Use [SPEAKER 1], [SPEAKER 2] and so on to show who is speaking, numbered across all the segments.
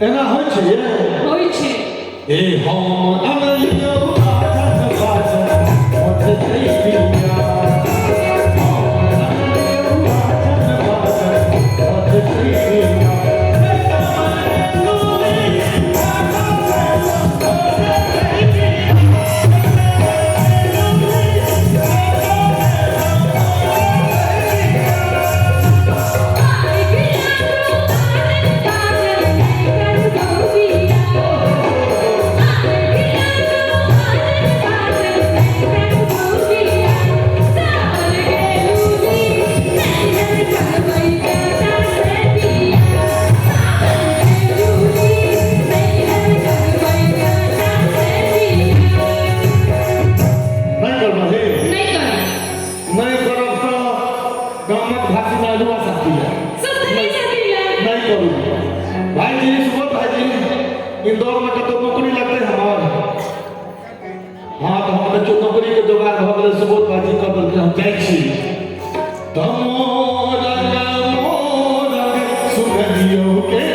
[SPEAKER 1] एना होइ छै ये
[SPEAKER 2] होइ छै
[SPEAKER 1] ए हम अमलियो आजन बाजन मोट दैतिया इंदौर में कतो नौकरी लगते हमार हाँ तो हम बच्चों नौकरी के जुगाड़ हो गए सुबोध बाजी कर देलके हम जाय छी तमोर मोर सुगंधियो के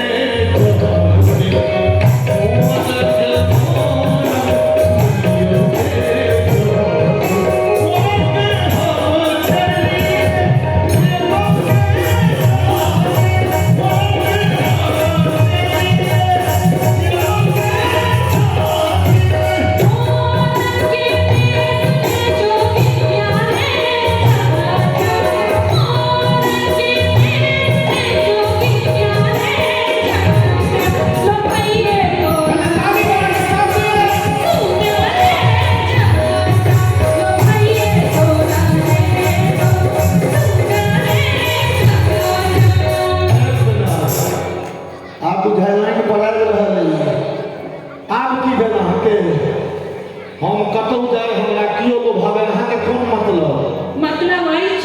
[SPEAKER 1] हम कतौ जाए हमरा कियो लोभावे अहाँ के कोन मतलब
[SPEAKER 2] मतलब है